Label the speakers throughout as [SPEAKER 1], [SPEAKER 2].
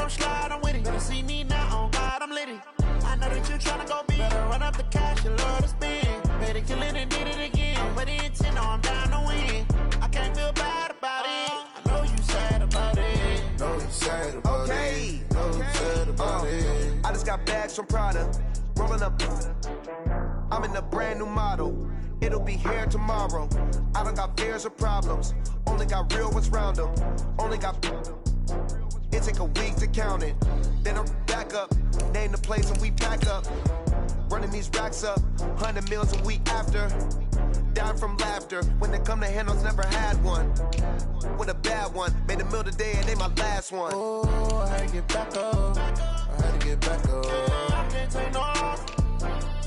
[SPEAKER 1] come slide, I'm with it. Better see me now, on God, I'm litty. I know that you're trying to go big. Better run up the cash, you love to spend. Better kill it and did it again. But the intent, no, I'm down to win. I can't feel bad about it. I know you sad about it.
[SPEAKER 2] Know you sad about it. Know you sad about it.
[SPEAKER 3] I just got bags from Prada. Rolling up. I'm in a brand new model. It'll be here tomorrow. I don't got fears or problems. Only got real ones round them. Only got. It take a week to count it. Then I'm back up. Name the place and we pack up. Running these racks up. 100 meals a week after. Down from laughter. When it come to handles, never had one. With a bad one. Made a meal today and they my last one.
[SPEAKER 2] Oh, I had to get back up. I had to get back up.
[SPEAKER 1] I can't take no off.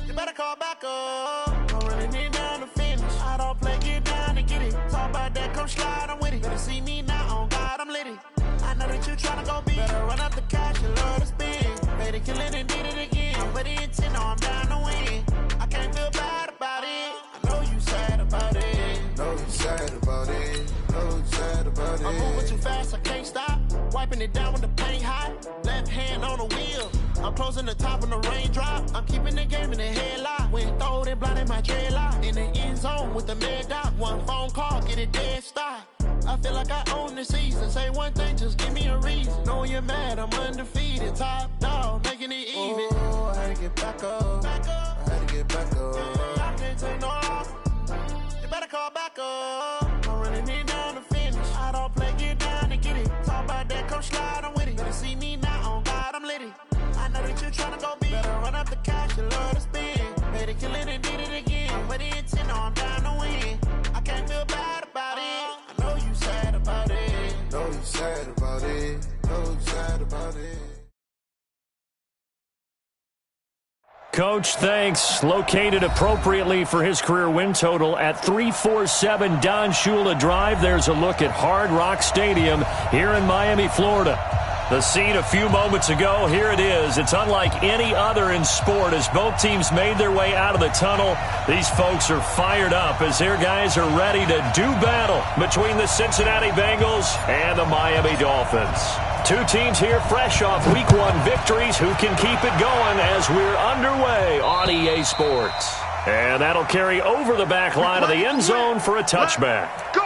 [SPEAKER 1] You better call back up. I'm running it down to finish. I don't play, get down to get it. Talk about that, come slide, I'm with it. Better see me now, on God, I'm litty. I know that you're trying to go big. Better run up the cash, you love to spend. Better kill it and did it again. But the intent, no, I'm down to win. I can't feel bad about it. I know you sad about it.
[SPEAKER 2] Know you sad about it. Know you sad about it.
[SPEAKER 1] I'm moving too fast, I can't stop. Wiping it down with the paint hot. Left hand on the wheel. I'm closing the top on the raindrop. I'm keeping the game in the headlock. When throwed and blinded my dreadlock. In the end zone with the mad dot. One phone call, get it dead stop. I feel like I own the season. Say one thing, just give me a reason. Knowing you're mad, I'm undefeated. Top dog, making it even.
[SPEAKER 2] Oh, I had to get back up. I had to get back up.
[SPEAKER 1] I can't take no off. You better call back up. I'm running it down to finish. I don't play, get down to get it. Talk about that, come slide, I'm with it. Better see me now, on God, I'm litty. I know that you're trying to go big. Better run up the cash, you love to spend. Better kill it and did it again. But the intent, no, I'm down to win. I can't feel bad about it. I know you sad about it.
[SPEAKER 2] Know you sad about it. Know you sad about it.
[SPEAKER 4] Coach, thanks. Located appropriately for his career win total at 347 Don Shula Drive. There's a look at Hard Rock Stadium here in Miami, Florida. The scene a few moments ago, here it is. It's unlike any other in sport as both teams made their way out of the tunnel. These folks are fired up as their guys are ready to do battle between the Cincinnati Bengals and the Miami Dolphins. Two teams here fresh off Week 1 victories. Who can keep it going as we're underway on EA Sports? And that'll carry over the back line of the end zone for a touchback.
[SPEAKER 2] Go!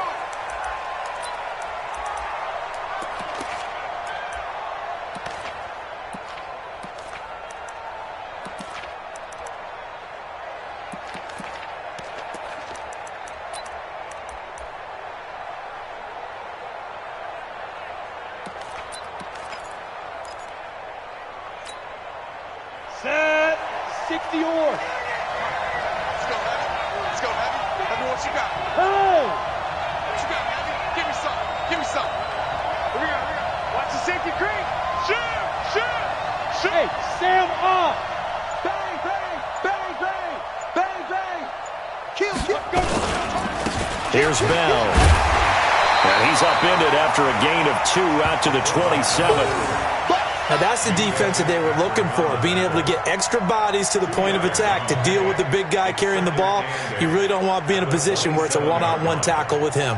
[SPEAKER 5] Set. 60 or.
[SPEAKER 6] Let's go, Heavy. Let's go, Heavy. Heavy, what you got?
[SPEAKER 5] Hey!
[SPEAKER 6] What you got, Heavy? Give me something. Give me something. Here we go. Here we go. Watch the safety creep. Shoot! Shoot! Shoot!
[SPEAKER 5] Hey, Sam off!
[SPEAKER 3] Bang, bang, bang, bang, bang, bang. Kill, kill, go.
[SPEAKER 4] Here's Bell. And he's upended after a gain of 2 out to the 27.
[SPEAKER 7] Now that's the defense that they were looking for, being able to get extra bodies to the point of attack to deal with the big guy carrying the ball. You really don't want to be in a position where it's a one-on-one tackle with him.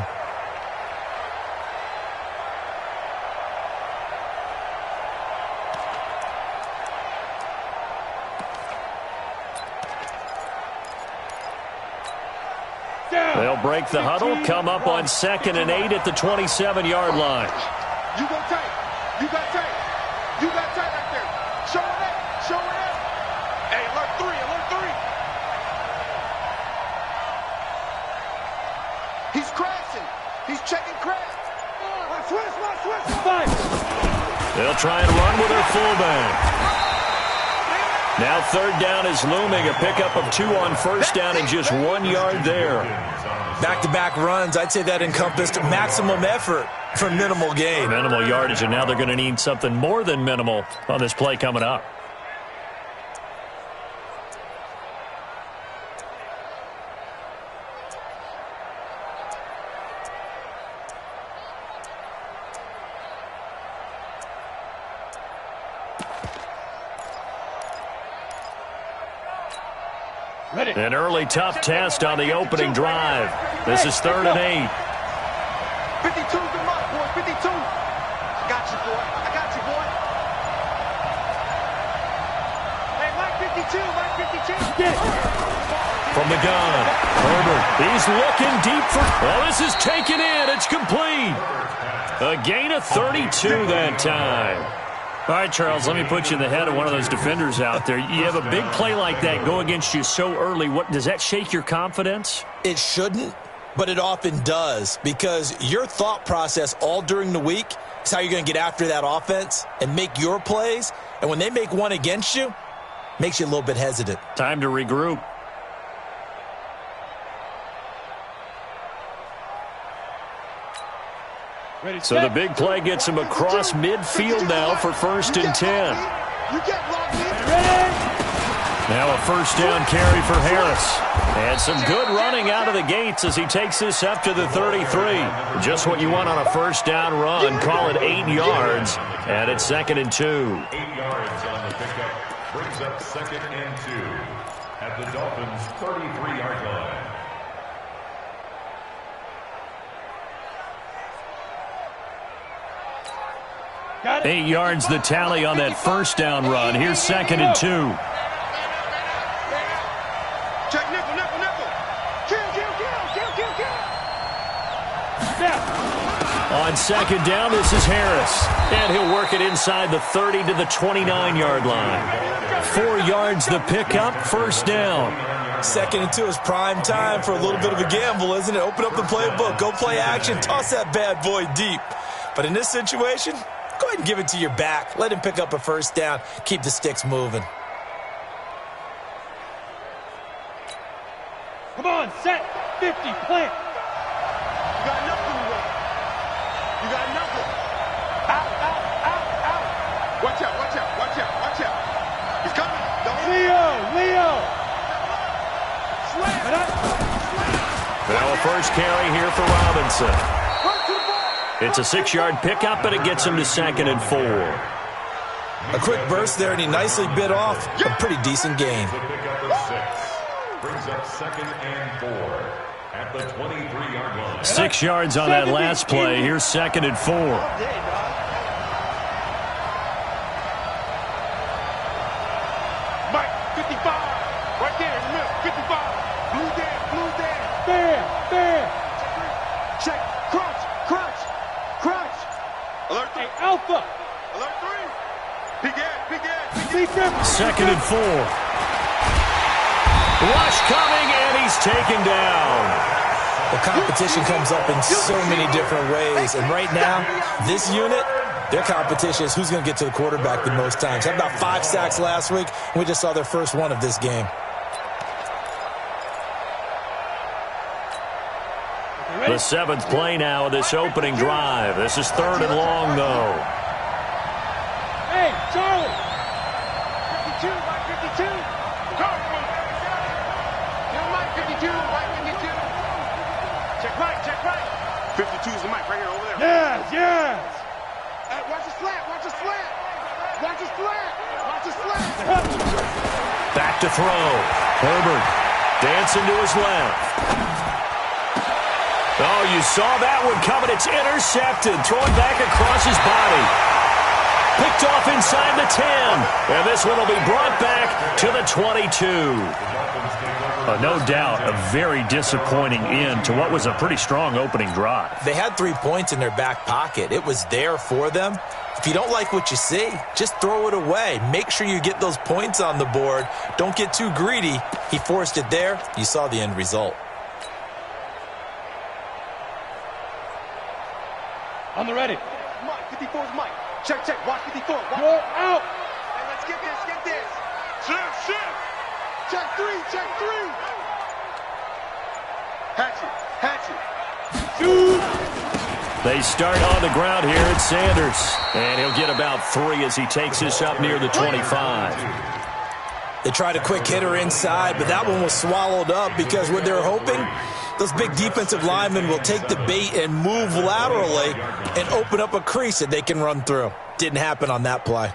[SPEAKER 4] They'll break the huddle, come up on 2nd and 8 at the 27-yard line.
[SPEAKER 6] You go tight. You got tight. You got tight right there. Show it up. Show it up. Hey, alert 3. Alert 3.
[SPEAKER 3] He's crashing. He's checking crash.
[SPEAKER 6] Switch.
[SPEAKER 5] Five.
[SPEAKER 4] They'll try and run with their fullback. Now 3rd down is looming, a pickup of 2 on 1st down and just 1 yard there.
[SPEAKER 7] Back-to-back runs, I'd say that encompassed maximum effort for minimal gain.
[SPEAKER 4] Minimal yardage, and now they're going to need something more than minimal on this play coming up.
[SPEAKER 5] Ready.
[SPEAKER 4] An early tough test on the opening drive. This is 3rd and 8.
[SPEAKER 3] 52's the mark, boy. 52. I got you, boy.
[SPEAKER 5] get it.
[SPEAKER 4] From the gun, Herbert, he's looking deep for... Well, this is taken in. It's complete. A gain of 32 that time. All right, Charles, let me put you in the head of one of those defenders out there. You have a big play like that go against you so early. What does that shake your confidence?
[SPEAKER 7] It shouldn't, but it often does, because your thought process all during the week is how you're going to get after that offense and make your plays. And when they make one against you, makes you a little bit hesitant.
[SPEAKER 4] Time to regroup. So the big play gets him across midfield now for 1st and 10. Now a first down carry for Harris. And some good running out of the gates as he takes this up to the 33. Just what you want on a first down run. Call it 8 yards. And it's 2nd and 2.
[SPEAKER 8] 8 yards on the pickup. Brings up 2nd and 2 at the Dolphins' 33-yard line.
[SPEAKER 4] 8 yards the tally on that first down run. Here's 2nd and 2.
[SPEAKER 6] Check nickel, nickel, nickel. Kill.
[SPEAKER 4] On 2nd down, this is Harris. And he'll work it inside the 30 to the 29-yard line. 4 yards the pickup, first down.
[SPEAKER 7] 2nd and 2 is prime time for a little bit of a gamble, isn't it? Open up the playbook, go play action, toss that bad boy deep. But in this situation, go ahead and give it to your back. Let him pick up a first down. Keep the sticks moving.
[SPEAKER 5] Come on, set, 50, plant.
[SPEAKER 6] You got nothing to run. You got nothing. Out. Watch out. He's coming.
[SPEAKER 5] Leo.
[SPEAKER 4] Now a first carry here for Robinson. It's a 6-yard pickup, but it gets him to 2nd and 4.
[SPEAKER 7] A quick burst there, and he nicely bit off a pretty decent gain.
[SPEAKER 8] The pickup of 6 brings up 2nd and 4 at the 23-yard line.
[SPEAKER 4] 6 yards on that last play. Here's 2nd and 4.
[SPEAKER 6] Mike, 55. Right there in the middle, 55. Blue there.
[SPEAKER 5] Fair.
[SPEAKER 6] Check. Crunch. Alert 3.
[SPEAKER 5] Hey, Alpha.
[SPEAKER 6] Alert 3. Big ass.
[SPEAKER 5] Be careful.
[SPEAKER 4] 2nd and 4. Rush coming, and he's taken down.
[SPEAKER 7] The competition comes up in so many different ways, and right now, this unit, their competition is who's going to get to the quarterback the most times. Had about 5 sacks last week, and we just saw their first one of this game.
[SPEAKER 4] The 7th play now of this opening drive. This is 3rd and long, though.
[SPEAKER 5] Hey, Charlie.
[SPEAKER 6] 52, Mike 52. Kill Mike 52, Mike 52. Check right. 52 is the mic right here over there.
[SPEAKER 5] Yes.
[SPEAKER 6] Hey, watch the slant.
[SPEAKER 4] Back to throw. Herbert dancing to his left. Oh, you saw that one coming. It's intercepted. Throwing back across his body. Picked off inside the 10. And this one will be brought back to the 22. No doubt a very disappointing end to what was a pretty strong opening drive.
[SPEAKER 7] They had 3 points in their back pocket. It was there for them. If you don't like what you see, just throw it away. Make sure you get those points on the board. Don't get too greedy. He forced it there. You saw the end result.
[SPEAKER 5] On the ready.
[SPEAKER 6] Mike, 54 is Mike. Check. Watch 54. Watch.
[SPEAKER 5] You're out.
[SPEAKER 6] Hey, let's get this. Shift. Check 3. Hatchet.
[SPEAKER 5] Shoot.
[SPEAKER 4] They start on the ground here at Sanders. And he'll get about 3 as he takes this up near the 25.
[SPEAKER 7] They tried a quick hitter inside, but that one was swallowed up because what they're hoping, those big defensive linemen will take the bait and move laterally and open up a crease that they can run through. Didn't happen on that play.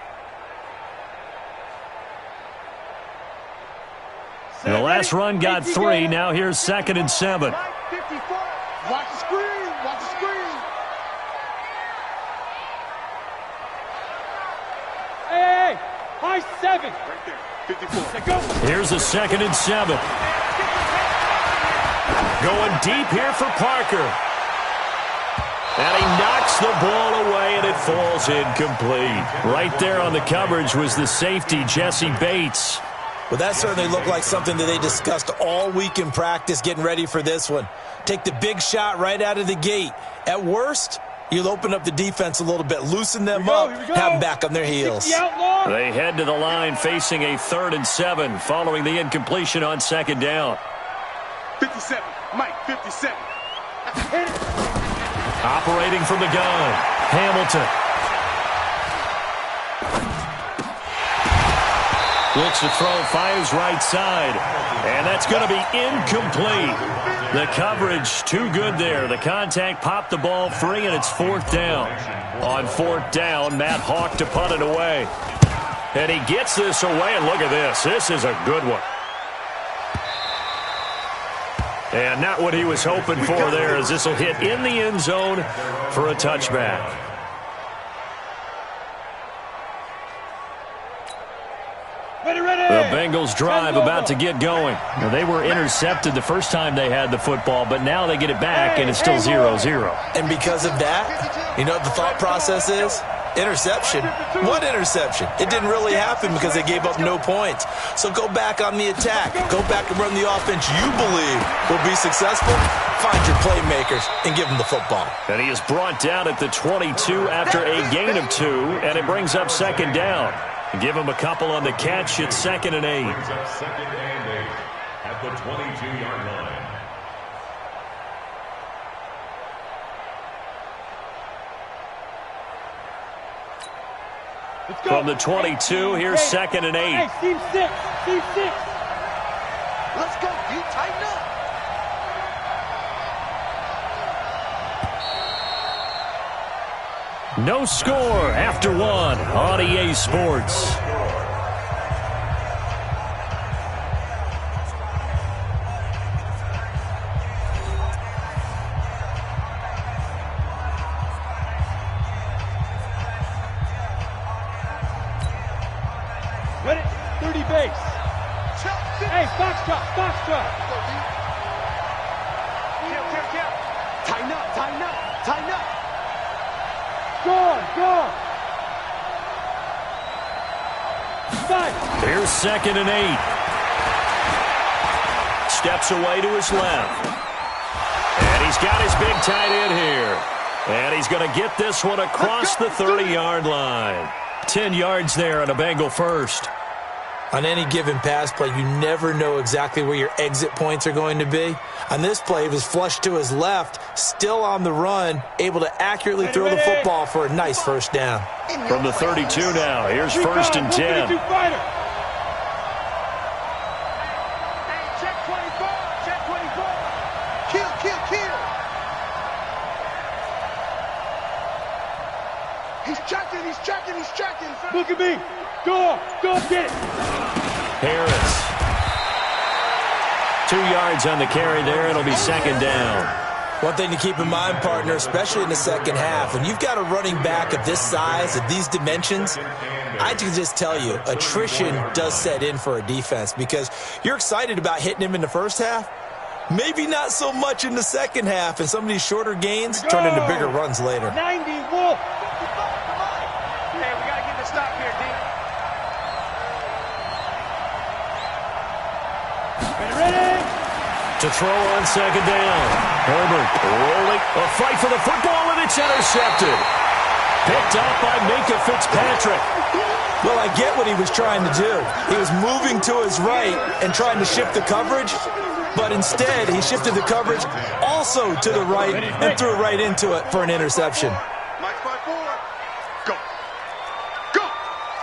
[SPEAKER 4] And the last run got 3. Now here's 2nd and 7.
[SPEAKER 6] 54. Watch the screen.
[SPEAKER 5] Hey. High 7.
[SPEAKER 6] Right there.
[SPEAKER 4] Here's a 2nd and 7. Going deep here for Parker. And he knocks the ball away, and it falls incomplete. Right there on the coverage was the safety, Jesse Bates.
[SPEAKER 7] Well, that certainly looked like something that they discussed all week in practice, getting ready for this one. Take the big shot right out of the gate. At worst, you'll open up the defense a little bit, loosen them up, have them back on their heels.
[SPEAKER 4] They head to the line facing a 3rd and 7 following the incompletion on 2nd down.
[SPEAKER 6] 57, Mike, 57.
[SPEAKER 4] Operating from the gun, Hamilton. Looks to throw, fires right side, and that's going to be incomplete. The coverage too good there. The contact popped the ball free, and it's 4th down. On 4th down, Matt Hawk to punt it away. And he gets this away, and look at this. This is a good one. And not what he was hoping for there, as this will hit in the end zone for a touchback. The Bengals drive about to get going. Now, they were intercepted the first time they had the football, but now they get it back, and it's still 0-0.
[SPEAKER 7] And because of that, you know what the thought process is? Interception. What interception? It didn't really happen because they gave up no points. So go back on the attack. Go back and run the offense you believe will be successful. Find your playmakers and give them the football.
[SPEAKER 4] And he is brought down at the 22 after a gain of 2, and it brings up 2nd down. Give him a couple on the catch. It's 2nd and 8.
[SPEAKER 8] Brings up 2nd and 8 at the 22-yard line.
[SPEAKER 4] From the 22, here's 2nd and 8.
[SPEAKER 5] Hey, Steve 6. Steve 6.
[SPEAKER 2] Let's go, D. Tighten up.
[SPEAKER 4] No score after 1 on EA Sports.
[SPEAKER 5] Ready? 30 base. Hey, Foxtrot.
[SPEAKER 2] Tighten up, tighten up, tighten up.
[SPEAKER 5] Go. 5.
[SPEAKER 4] Here's 2nd and 8. Steps away to his left. And he's got his big tight end here. And he's going to get this one across the 30-yard line. 10 yards there on a Bengal first.
[SPEAKER 7] On any given pass play, you never know exactly where your exit points are going to be. On this play, he was flushed to his left, still on the run, able to accurately throw the football for a nice 1st down.
[SPEAKER 4] From the 32 now, here's 1st and 10.
[SPEAKER 6] Hey, check 24. Check 24.
[SPEAKER 2] Kill. He's checking.
[SPEAKER 5] Look at me. Go, get it.
[SPEAKER 4] Harris. 2 yards on the carry there. It'll be 2nd down.
[SPEAKER 7] One thing to keep in mind, partner, especially in the second half, when you've got a running back of this size, of these dimensions, I can just tell you, attrition does set in for a defense because you're excited about hitting him in the first half. Maybe not so much in the second half, and some of these shorter gains turn into bigger runs later.
[SPEAKER 5] 90, Wolf.
[SPEAKER 6] Hey, we got to get the stop here, D.
[SPEAKER 5] Ready?
[SPEAKER 4] To throw on 2nd down. Herbert rolling. A fight for the football, and it's intercepted. Picked up by Minka Fitzpatrick.
[SPEAKER 7] Well, I get what he was trying to do. He was moving to his right and trying to shift the coverage, but instead he shifted the coverage also to the right and threw right into it for an interception.
[SPEAKER 6] Mike 5-4. Go.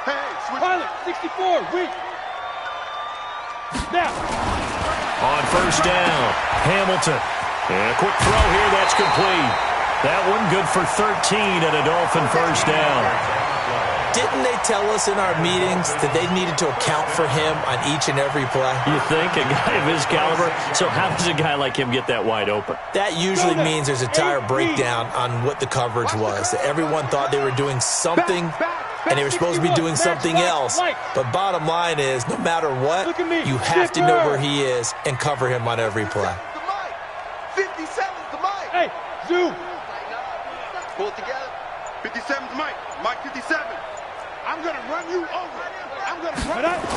[SPEAKER 6] Hey, switch.
[SPEAKER 5] Pilot, 64, weak. Now.
[SPEAKER 4] On 1st down, Hamilton. And a quick throw here, that's complete. That one good for 13 and a Dolphin 1st down.
[SPEAKER 7] Didn't they tell us in our meetings that they needed to account for him on each and every play?
[SPEAKER 4] You think? A guy of his caliber? So how does a guy like him get that wide open?
[SPEAKER 7] That usually means there's a tire breakdown on what the coverage was. That everyone thought they were doing something and they were supposed to be doing something else. But bottom line is, no matter what, you have to know where he is and cover him on every play.
[SPEAKER 3] 57's the mic.
[SPEAKER 5] Hey, Zoo.
[SPEAKER 6] Pull it together. 57's Mike. Mike 57. I'm going to run you over. I'm going to run you.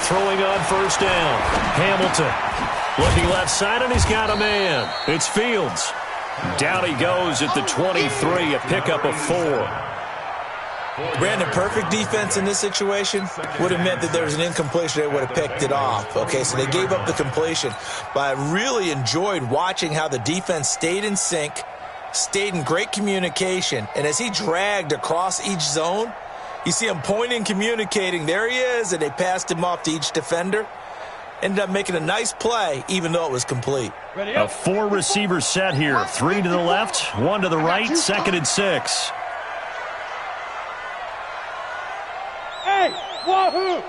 [SPEAKER 4] Throwing on first down. Hamilton looking left side, and he's got a man. It's Fields. Down he goes at the 23, a pickup of 4.
[SPEAKER 7] Brandon, perfect defense in this situation would have meant that there was an incompletion. They would have picked it off. Okay, so they gave up the completion. But I really enjoyed watching how the defense stayed in sync, stayed in great communication, and as he dragged across each zone, you see him pointing, communicating. There he is, and they passed him off to each defender. Ended up making a nice play, even though it was complete.
[SPEAKER 4] A 4-receiver set here. 3 to the left, 1 to the right, 2nd and 6.
[SPEAKER 5] Hey, wahoo!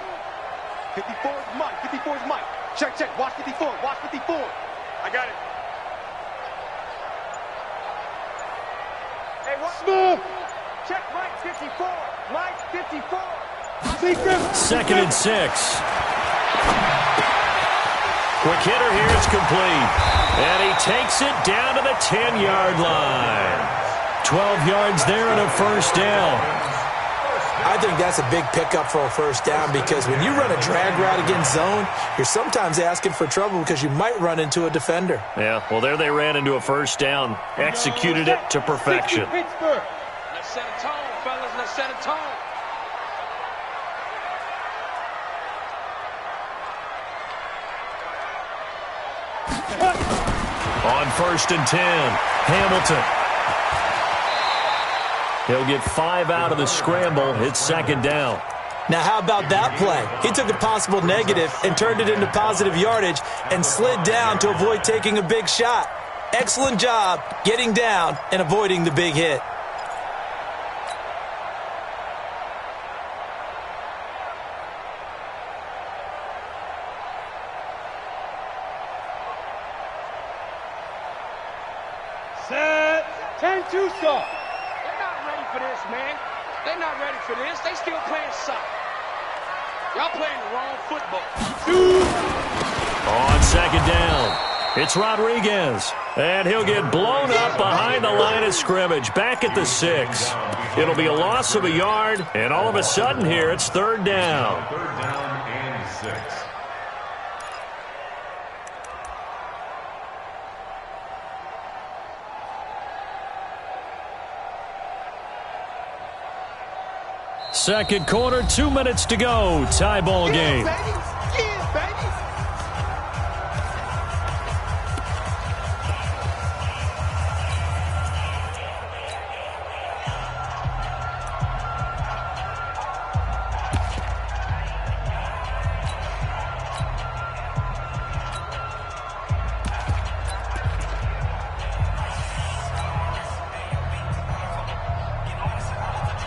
[SPEAKER 6] 54's Mike. 54's Mike. Check, check. Watch 54. Watch 54. I got it. Hey, watch.
[SPEAKER 5] Smooth.
[SPEAKER 6] Check Mike 54. Mike 54.
[SPEAKER 4] 2nd and 6. Quick hitter here, it's complete. And he takes it down to the 10-yard line. 12 yards there and a first down.
[SPEAKER 7] I think that's a big pickup for a first down because when you run a drag route against zone, you're sometimes asking for trouble because you might run into a defender.
[SPEAKER 4] Yeah, well, there they ran into a first down. Executed it to perfection.
[SPEAKER 6] Let's set a tone, fellas. Let's set a tone.
[SPEAKER 4] On 1st and 10, Hamilton. He'll get 5 out of the scramble. It's 2nd down.
[SPEAKER 7] Now, how about that play? He took a possible negative and turned it into positive yardage and slid down to avoid taking a big shot. Excellent job getting down and avoiding the big hit.
[SPEAKER 5] Set. 10-2 stop.
[SPEAKER 6] They're not ready for this, man. They're not ready for this. They still playing soccer. Y'all playing the wrong football.
[SPEAKER 4] On 2nd down, it's Rodriguez. And he'll get blown up behind the line of scrimmage, back at the 6. It'll be a loss of a yard, and all of a sudden here, it's 3rd down.
[SPEAKER 8] 3rd down and 6.
[SPEAKER 4] Second quarter, 2 minutes to go. Tie ball game.
[SPEAKER 3] Yeah, baby.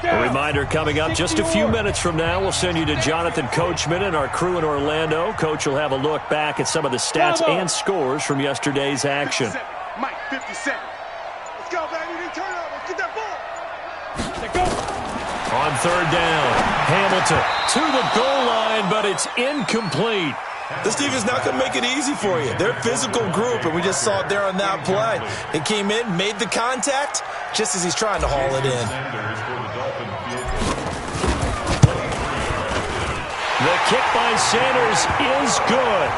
[SPEAKER 4] A reminder coming up just a few minutes from now. We'll send you to Jonathan Coachman and our crew in Orlando. Coach will have a look back at some of the stats and scores from yesterday's action.
[SPEAKER 6] 57. Mike 57. Let's go, baby. We turn it over. Let's get that ball.
[SPEAKER 5] Let go.
[SPEAKER 4] On 3rd down, Hamilton to the goal line, but it's incomplete.
[SPEAKER 7] This defense not going to make it easy for you. They're a physical group, and we just saw it there on that play. It came in, made the contact, just as he's trying to haul it in.
[SPEAKER 4] The kick by Sanders is good.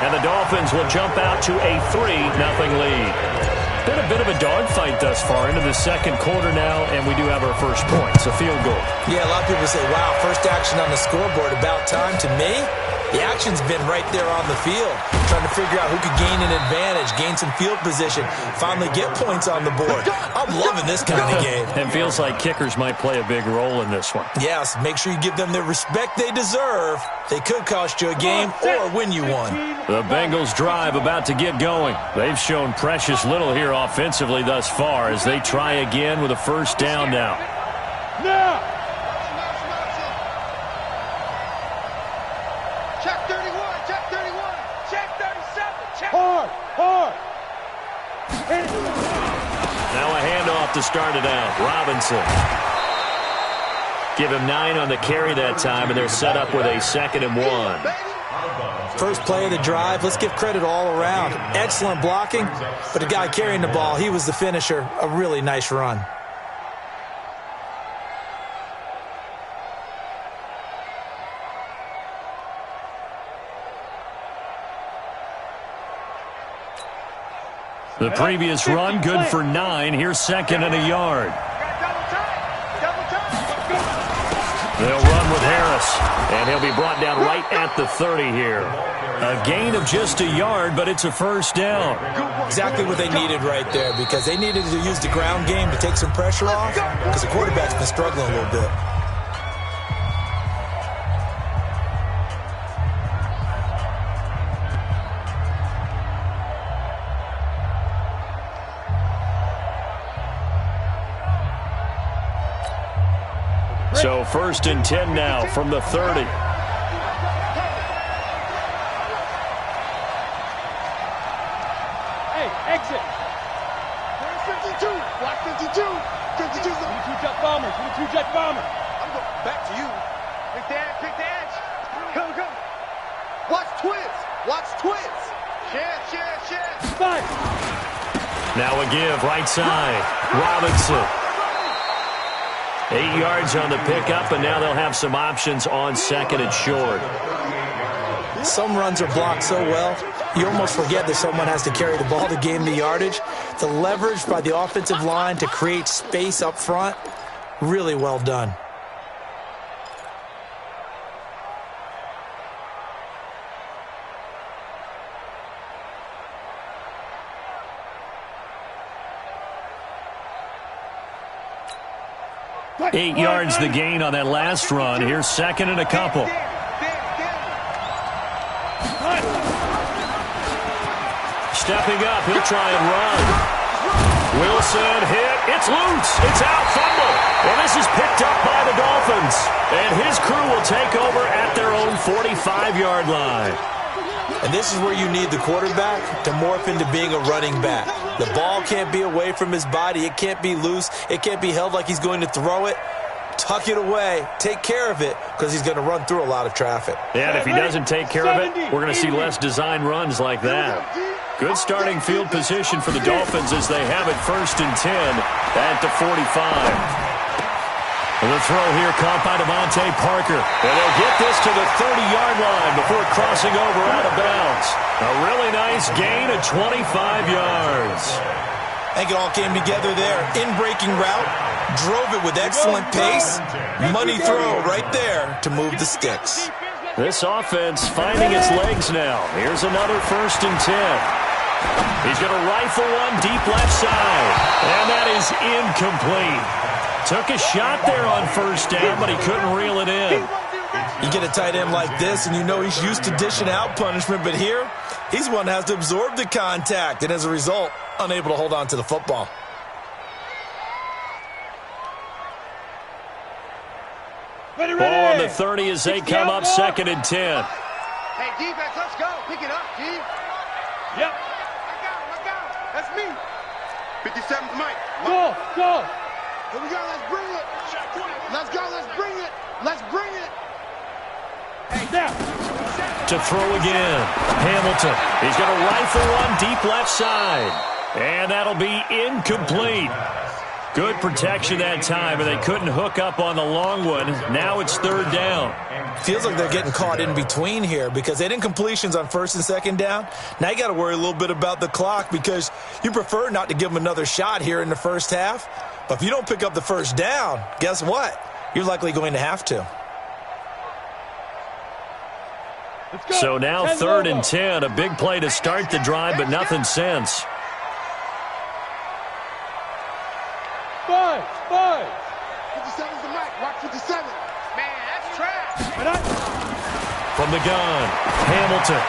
[SPEAKER 4] And the Dolphins will jump out to a 3-0 lead. Been a bit of a dogfight thus far into the second quarter now, and we do have our first points, a field goal.
[SPEAKER 7] Yeah, a lot of people say, wow, first action on the scoreboard, about time. To me, the action's been right there on the field, trying to figure out who could gain an advantage, gain some field position, finally get points on the board. I'm loving this kind of game.
[SPEAKER 4] And feels like kickers might play a big role in this one.
[SPEAKER 7] Yes, make sure you give them the respect they deserve. They could cost you a game or win you one.
[SPEAKER 4] The Bengals drive about to get going. They've shown precious little here offensively thus far as they try again with a first down now.
[SPEAKER 5] Now.
[SPEAKER 6] Check 31. Check 31. Check 37. Check.
[SPEAKER 5] Hard.
[SPEAKER 4] Now a handoff to start it out. Robinson. Give him 9 on the carry that time, and they're set up with a 2nd and 1.
[SPEAKER 7] First play of the drive, let's give credit all around. Excellent blocking, but the guy carrying the ball, he was the finisher. A really nice run.
[SPEAKER 4] The previous run, good for 9. Here's 2nd and a yard. They'll run with Harris, and he'll be brought down right at the 30 here. A gain of just a yard, but it's a first down.
[SPEAKER 7] Exactly what they needed right there, because they needed to use the ground game to take some pressure off, because the quarterback's been struggling a little bit.
[SPEAKER 4] So 1st and 10 now from the 30.
[SPEAKER 5] Hey, exit. 52. Block 52. 52. 22-jet bomber. 22-jet bomber.
[SPEAKER 6] I'm going back to you. Quick the edge. Go. Watch twist. Share.
[SPEAKER 5] 5.
[SPEAKER 4] Now a give, right side. Robinson. 8 yards on the pickup, and now they'll have some options on 2nd and short.
[SPEAKER 7] Some runs are blocked so well, you almost forget that someone has to carry the ball to gain the yardage. The leverage by the offensive line to create space up front, really well done.
[SPEAKER 4] Eight yards the gain on that last run. Here's 2nd and a couple. Stepping up, he'll try and run. Wilson hit. It's loose. It's out. Fumble. And this is picked up by the Dolphins. And his crew will take over at their own 45-yard line.
[SPEAKER 7] And this is where you need the quarterback to morph into being a running back. The ball can't be away from his body. It can't be loose. It can't be held like he's going to throw it. Tuck it away. Take care of it, because he's going to run through a lot of traffic.
[SPEAKER 4] Yeah, and if he doesn't take care of it, we're going to see less design runs like that. Good starting field position for the Dolphins as they have it 1st and 10 at the 45. The throw here caught by Devontae Parker. And they'll get this to the 30-yard line before crossing over out of bounds. A really nice gain of 25 yards.
[SPEAKER 7] I think it all came together there. In-breaking route, drove it with excellent pace. Money throw right there to move the sticks.
[SPEAKER 4] This offense finding its legs now. Here's another 1st and 10. He's going to rifle one deep left side. And that is incomplete. Took a shot there on 1st down, but he couldn't reel it in.
[SPEAKER 7] You get a tight end like this, and you know he's used to dishing out punishment, but here, he's one that has to absorb the contact, and as a result, unable to hold on to the football.
[SPEAKER 4] Ball on the 30 as they come up 2nd and 10.
[SPEAKER 6] Hey, defense, let's go. Pick it up, G.
[SPEAKER 5] Yep.
[SPEAKER 6] I got him. That's me. 57's Mike.
[SPEAKER 5] Go.
[SPEAKER 6] Here we go. Let's bring it. Let's go. Let's bring it.
[SPEAKER 5] Hey, down.
[SPEAKER 4] To throw again. Hamilton. He's going to rifle one deep left side. And that'll be incomplete. Good protection that time, and they couldn't hook up on the long one. Now it's 3rd down.
[SPEAKER 7] Feels like they're getting caught in between here because they didn't completions on 1st and 2nd down. Now you got to worry a little bit about the clock because you prefer not to give them another shot here in the first half. But if you don't pick up the 1st down, guess what? You're likely going to have to.
[SPEAKER 4] So now 3rd and 10, a big play to start the drive, but nothing since.
[SPEAKER 5] 5.
[SPEAKER 6] 57's the Mike. Watch 57. Man, that's trash.
[SPEAKER 4] From the gun, Hamilton.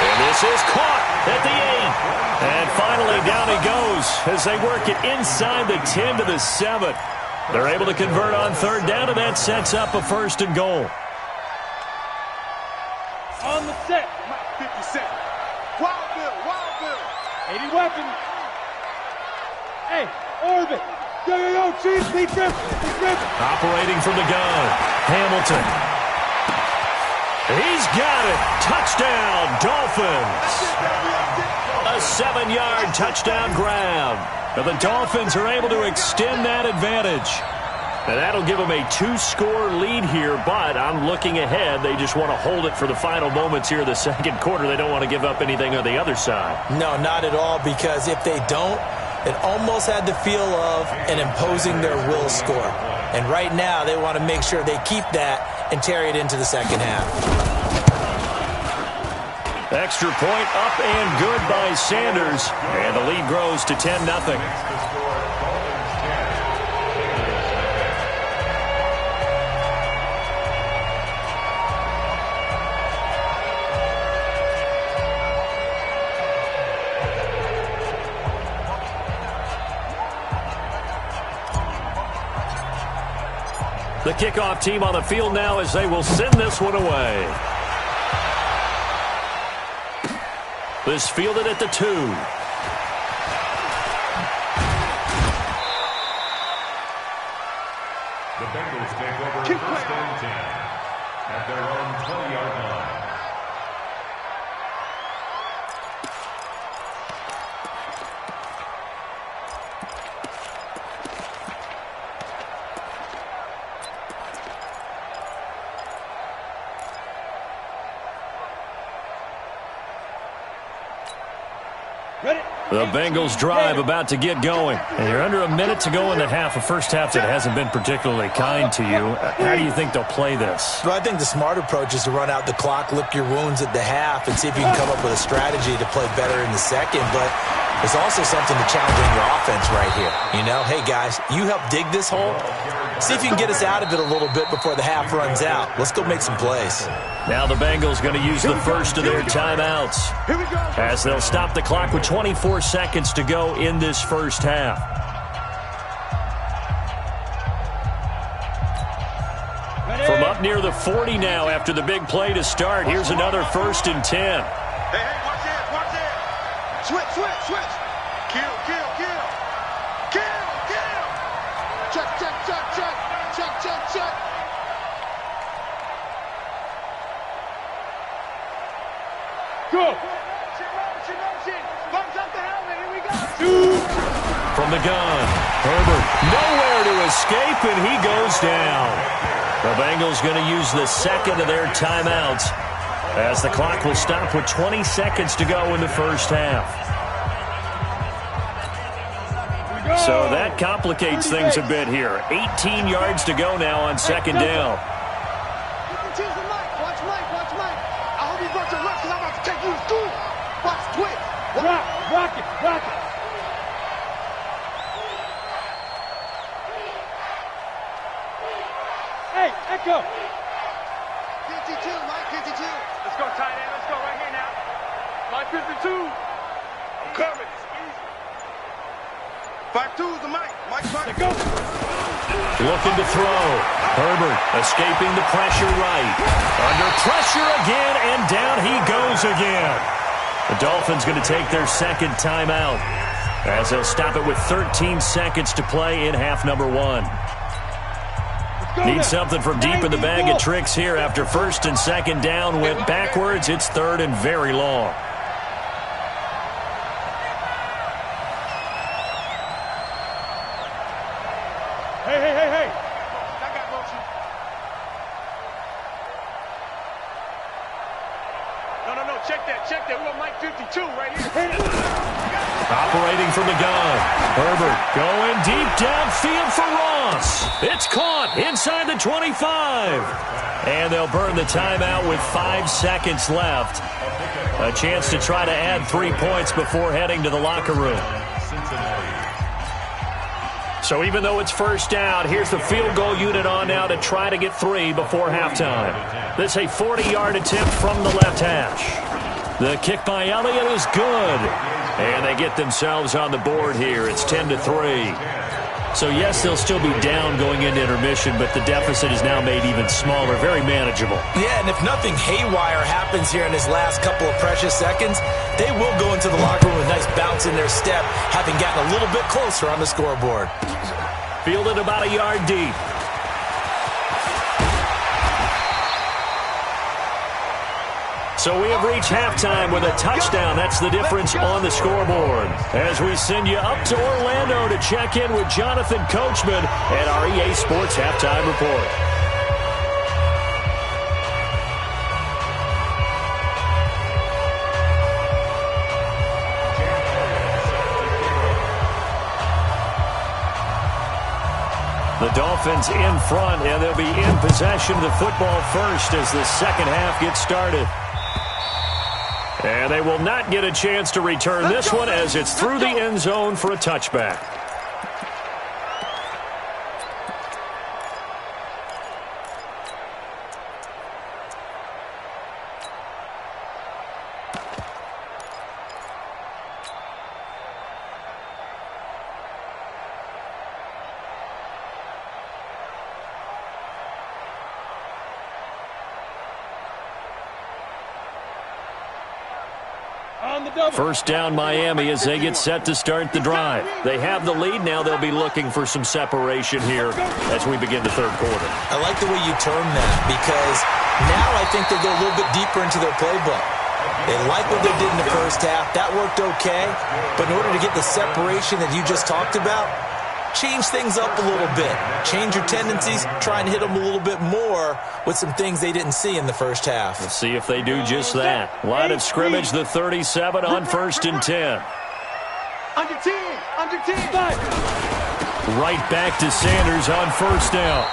[SPEAKER 4] And this is caught at the 8. And finally down he goes as they work it inside the 10 to the 7. They're able to convert on 3rd down, and that sets up a 1st and goal.
[SPEAKER 5] On the set.
[SPEAKER 6] 57. Wild Bill.
[SPEAKER 5] 80 weapons. Hey, orbit. Yo, Chief, Pete Griffin.
[SPEAKER 4] Operating from the gun, Hamilton. He's got it. Touchdown, Dolphins. A 7-yard touchdown grab. Now the Dolphins are able to extend that advantage. And that'll give them a 2-score lead here, but I'm looking ahead. They just want to hold it for the final moments here of the second quarter. They don't want to give up anything on the other side.
[SPEAKER 7] No, not at all, because if they don't, it almost had the feel of an imposing their will score. And right now, they want to make sure they keep that and carry it into the second half.
[SPEAKER 4] Extra point up and good by Sanders. And the lead grows to 10-0. The kickoff team on the field now as they will send this one away. This fielded at the 2.
[SPEAKER 8] The Bengals take over first and 10 at their own 20-yard line.
[SPEAKER 4] The Bengals drive about to get going. And you're under a minute to go in the half, a first half that hasn't been particularly kind to you. How do you think they'll play this?
[SPEAKER 7] Well, I think the smart approach is to run out the clock, lick your wounds at the half, and see if you can come up with a strategy to play better in the second. But there's also something to challenging your offense right here. You know, hey, guys, you help dig this hole. See if you can get us out of it a little bit before the half runs out. Let's go make some plays.
[SPEAKER 4] Now the Bengals going to use the first of their timeouts as they'll stop the clock with 24 seconds to go in this first half. From up near the 40 now after the big play to start, here's another 1st and 10.
[SPEAKER 6] Hey, watch this. Switch. Kill. Check.
[SPEAKER 5] Go.
[SPEAKER 6] Motion. Bumps up the helmet. Here we go.
[SPEAKER 4] From the gun, Herbert nowhere to escape, and he goes down. The Bengals going to use the second of their timeouts as the clock will stop with 20 seconds to go in the first half. So that complicates things a bit here. 18 yards to go now on second down.
[SPEAKER 6] Watch Mike. I hope he's about to rush because I'm about to take you to school. Watch Twitch.
[SPEAKER 5] Rock it. Hey, Echo.
[SPEAKER 6] 52, Mike 52.
[SPEAKER 5] Let's go, tight end. Let's go right here now. Mike 52.
[SPEAKER 6] I'm coming. 5-2 is the Mike. Mike 5.
[SPEAKER 5] Go.
[SPEAKER 4] Looking to throw. Herbert escaping the pressure right. Under pressure again, and down he goes again. The Dolphins going to take their second timeout as they'll stop it with 13 seconds to play in half number 1. Need something from deep in the bag of tricks here after first and second down went backwards. It's third and very long.
[SPEAKER 5] Hey.
[SPEAKER 6] I got motion. No. Check that. We got Mike 52 right here.
[SPEAKER 4] Operating from the gun. Herbert going deep downfield for Ross. It's caught inside the 25. And they'll burn the timeout with 5 seconds left. A chance to try to add 3 points before heading to the locker room. So even though it's first down, here's the field goal unit on now to try to get 3 before halftime. This is a 40-yard attempt from the left hash. The kick by Elliott is good. And they get themselves on the board here. It's 10-3. So, yes, they'll still be down going into intermission, but the deficit is now made even smaller, very manageable.
[SPEAKER 7] Yeah, and if nothing haywire happens here in his last couple of precious seconds, they will go into the locker room with a nice bounce in their step, having gotten a little bit closer on the scoreboard.
[SPEAKER 4] fielded about a yard deep. So we have reached halftime with a touchdown. That's the difference on the scoreboard. As we send you up to Orlando to check in with Jonathan Coachman at our EA Sports Halftime Report. The Dolphins in front, and they'll be in possession of the football first as the second half gets started. And they will not get a chance to return this one as it's through the end zone for a touchback. First down Miami as they get set to start the drive. They have the lead. Now they'll be looking for some separation here as we begin the third quarter.
[SPEAKER 7] I like the way you term that because now I think they go a little bit deeper into their playbook. They like what they did in the first half. That worked okay. But in order to get the separation that you just talked about, change things up a little bit. Change your tendencies. Try and hit them a little bit more with some things they didn't see in the first half.
[SPEAKER 4] Let's see if they do just that. Line of scrimmage, the 37 on 1st and 10.
[SPEAKER 5] Under 10.
[SPEAKER 4] Right back to Sanders on 1st down.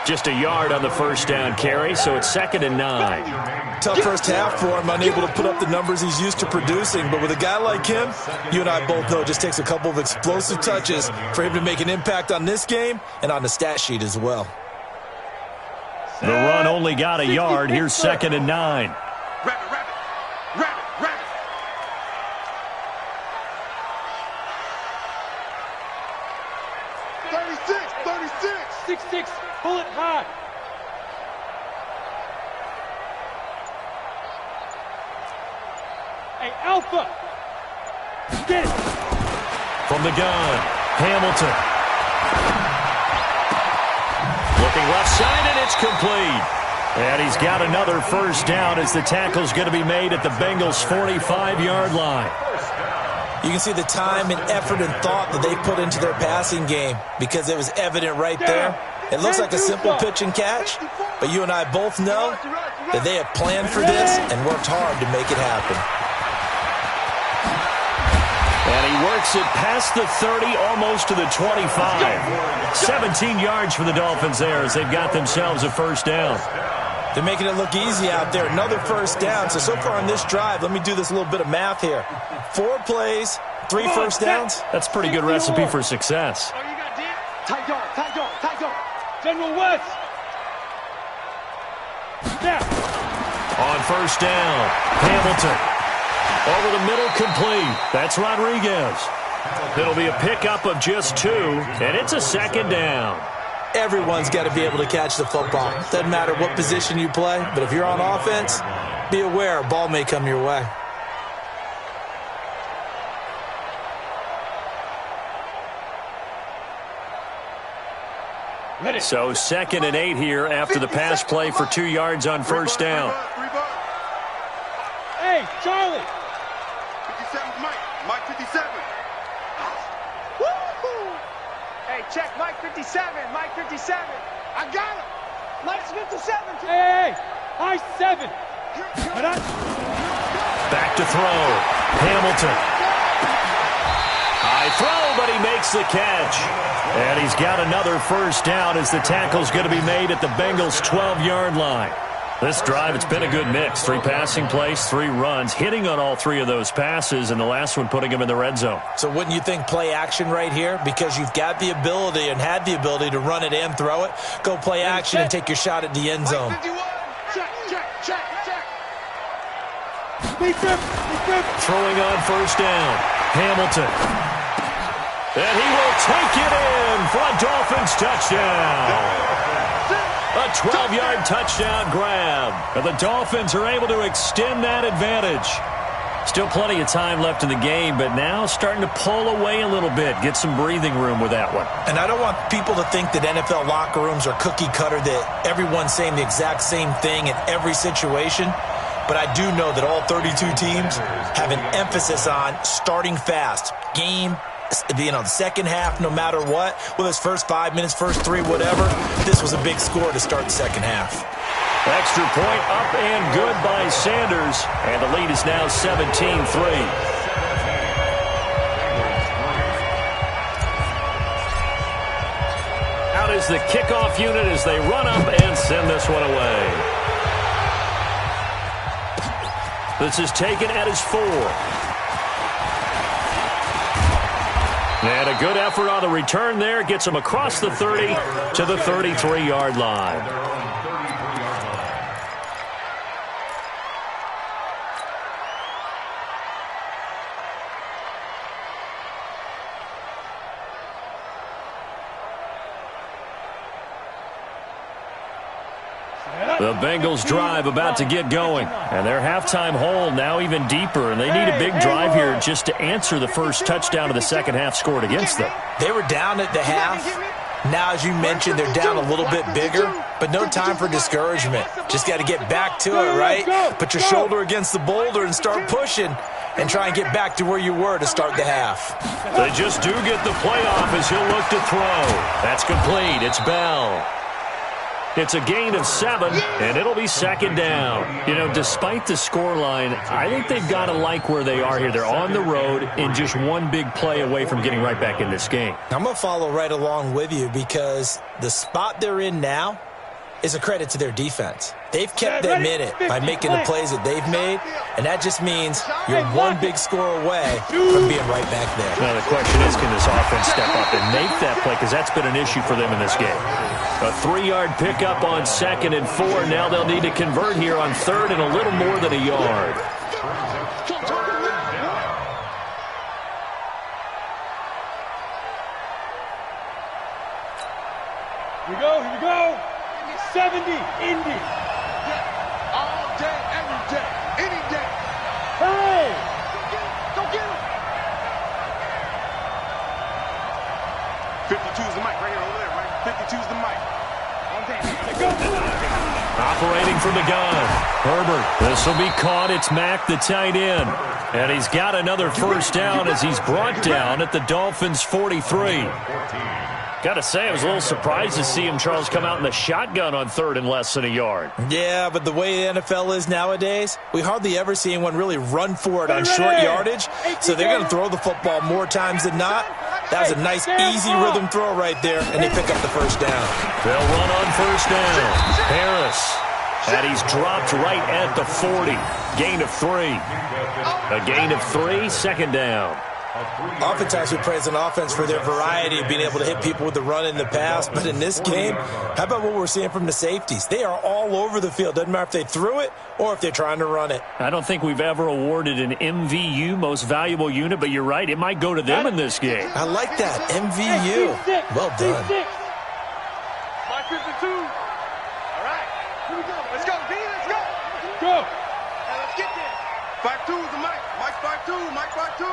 [SPEAKER 4] Just a yard on the first down carry, so it's 2nd and 9.
[SPEAKER 7] Tough first half for him, unable to put up the numbers he's used to producing. But with a guy like him, you and I both know it just takes a couple of explosive touches for him to make an impact on this game and on the stat sheet as well.
[SPEAKER 4] The run only got a yard. Here's 2nd and 9.
[SPEAKER 6] Rabbit.
[SPEAKER 5] 6-6, pull it high. Hey, Alpha. Get it.
[SPEAKER 4] From the gun, Hamilton. Looking left side, and it's complete. And he's got another first down as the tackle's going to be made at the Bengals' 45-yard line.
[SPEAKER 7] You can see the time and effort and thought that they put into their passing game because it was evident right there. It looks like a simple pitch and catch, but you and I both know that they have planned for this and worked hard to make it happen.
[SPEAKER 4] And he works it past the 30, almost to the 25. 17 yards for the Dolphins there as they've got themselves a first down.
[SPEAKER 7] They're making it look easy out there. Another first down. So far on this drive, let me do this little bit of math here. 4 plays, 3 first downs.
[SPEAKER 4] That's a pretty good recipe for success.
[SPEAKER 5] Tight dog. General West. Snap.
[SPEAKER 4] On first down, Hamilton. Over the middle, complete. That's Rodriguez. It'll be a pickup of just 2, and it's a 2nd down.
[SPEAKER 7] Everyone's got to be able to catch the football. Doesn't matter what position you play, but if you're on offense, be aware a ball may come your way.
[SPEAKER 4] So 2nd and 8 here after the pass play for 2 yards on first down.
[SPEAKER 5] Hey, Charlie.
[SPEAKER 6] 57, Mike 57.
[SPEAKER 5] Woo-hoo. Hey, check Mike 57. I got him. Mike's 57. Hey, high 7.
[SPEAKER 4] Back to throw. Hamilton. High throw, but he makes the catch. And he's got another first down as the tackle's going to be made at the Bengals' 12-yard line. This drive, it's been a good mix. 3 passing plays, 3 runs, hitting on all 3 of those passes, and the last one putting him in the red zone.
[SPEAKER 7] So wouldn't you think play action right here? Because you've got the ability and had the ability to run it and throw it. Go play action and take your shot at the end zone.
[SPEAKER 5] Check.
[SPEAKER 4] Throwing on first down, Hamilton. And he will take it in for a Dolphins touchdown. A 12-yard touchdown grab. And the Dolphins are able to extend that advantage. Still plenty of time left in the game, but now starting to pull away a little bit, get some breathing room with that one.
[SPEAKER 7] And I don't want people to think that NFL locker rooms are cookie cutter, that everyone's saying the exact same thing in every situation. But I do know that all 32 teams have an emphasis on starting fast. Game, the second half, no matter what, whether it's first 5 minutes, first 3, whatever, this was a big score to start the second half.
[SPEAKER 4] Extra point up and good by Sanders, and the lead is now 17-3. Out is the kickoff unit as they run up and send this one away. This is taken at his 4. And a good effort on the return there. Gets him across the 30 to the 33-yard line. The Bengals drive about to get going, and their halftime hole now even deeper, and they need a big drive here just to answer the first touchdown of the second half scored against them.
[SPEAKER 7] They were down at the half. Now, as you mentioned, they're down a little bit bigger, but no time for discouragement. Just got to get back to it, right? Put your shoulder against the boulder and start pushing and try and get back to where you were to start the half.
[SPEAKER 4] They just do get the playoff as he'll look to throw. That's complete. It's Bell. It's a gain of 7, and it'll be second down. You know, despite the scoreline, I think they've got to like where they are here. They're on the road and just one big play away from getting right back in this game.
[SPEAKER 7] I'm going to follow right along with you because the spot they're in now is a credit to their defense. They've kept them in it by making the plays that they've made, and that just means you're one big score away from being right back there.
[SPEAKER 4] Now the question is, can this offense step up and make that play? Because that's been an issue for them in this game. A 3-yard pickup on 2nd and 4. Now they'll need to convert here on 3rd and a little more than a yard.
[SPEAKER 5] Here we go. 70, Indy.
[SPEAKER 6] All day, every day, any day.
[SPEAKER 5] Hey!
[SPEAKER 6] Go get him. 52 is the mic right here over there, Mike. 52 is the mic.
[SPEAKER 4] Operating from the gun. Herbert. This will be caught. It's Mack, the tight end. And he's got another first down as he's brought down at the Dolphins' 43. Got to say, I was a little surprised to see him, Charles, come out in the shotgun on 3rd and less than a yard.
[SPEAKER 7] Yeah, but the way the NFL is nowadays, we hardly ever see anyone really run for it on short yardage. So they're going to throw the football more times than not. That was a nice, easy rhythm throw right there, and they pick up the first down.
[SPEAKER 4] They'll run on first down. Harris. And he's dropped right at the 40. Gain of 3. A gain of 3, second down.
[SPEAKER 7] Oftentimes we praise an offense for their variety of being able to hit people with the run in the pass, but in this game, how about what we're seeing from the safeties? They are all over the field. Doesn't matter if they threw it or if they're trying to run it.
[SPEAKER 4] I don't think we've ever awarded an MVU, most valuable unit, but you're right, it might go to them in this game.
[SPEAKER 7] I like that, MVU. Well done.
[SPEAKER 6] Mike 52. All right, here we go. Let's go, D. Let's go.
[SPEAKER 5] Go.
[SPEAKER 6] Now let's get there. 52 is the mic. Mike 52. Mike 52.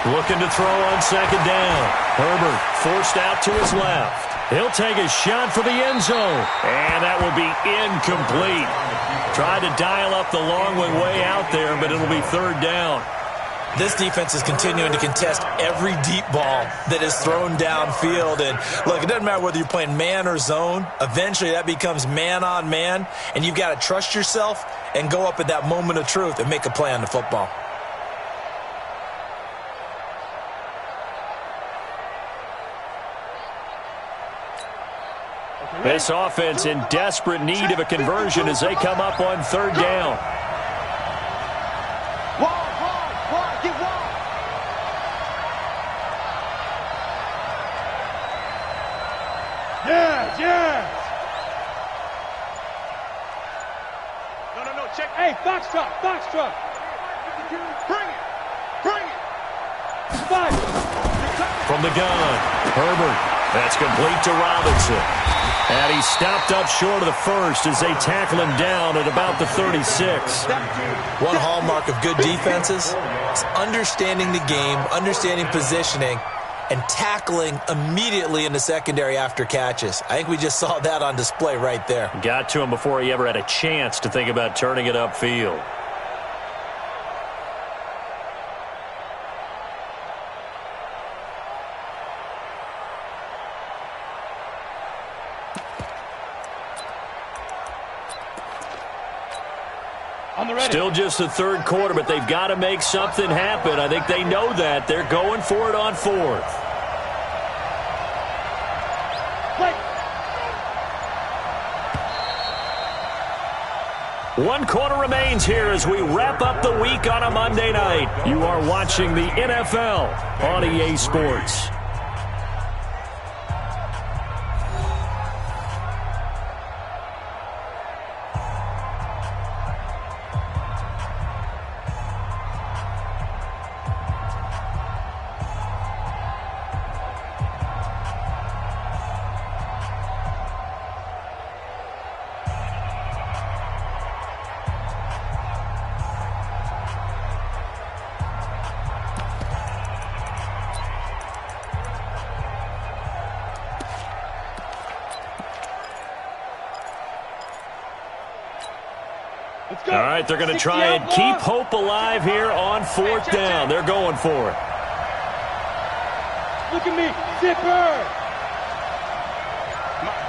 [SPEAKER 4] Looking to throw on second down. Herbert forced out to his left. He'll take a shot for the end zone. And that will be incomplete. Tried to dial up the long one way out there, but it'll be 3rd down.
[SPEAKER 7] This defense is continuing to contest every deep ball that is thrown downfield. And look, it doesn't matter whether you're playing man or zone. Eventually that becomes man on man. And you've got to trust yourself and go up at that moment of truth and make a play on the football.
[SPEAKER 4] This offense in desperate need of a conversion as they come up on 3rd down.
[SPEAKER 6] Wide, get wide.
[SPEAKER 5] Yeah.
[SPEAKER 6] No, check.
[SPEAKER 5] Hey, Foxtrot.
[SPEAKER 6] Bring it.
[SPEAKER 5] 5.
[SPEAKER 4] From the gun, Herbert. That's complete to Robinson. And he stopped up short of the first as they tackle him down at about the 36.
[SPEAKER 7] One hallmark of good defenses is understanding the game, understanding positioning, and tackling immediately in the secondary after catches. I think we just saw that on display right there.
[SPEAKER 4] Got to him before he ever had a chance to think about turning it upfield. Still just the third quarter, but they've got to make something happen. I think they know that. They're going for it on fourth. One quarter remains here as we wrap up the week on a Monday night. You are watching the NFL on EA Sports. All right, they're going to try and keep hope alive here on fourth down. They're going for it.
[SPEAKER 5] Look at me, zipper.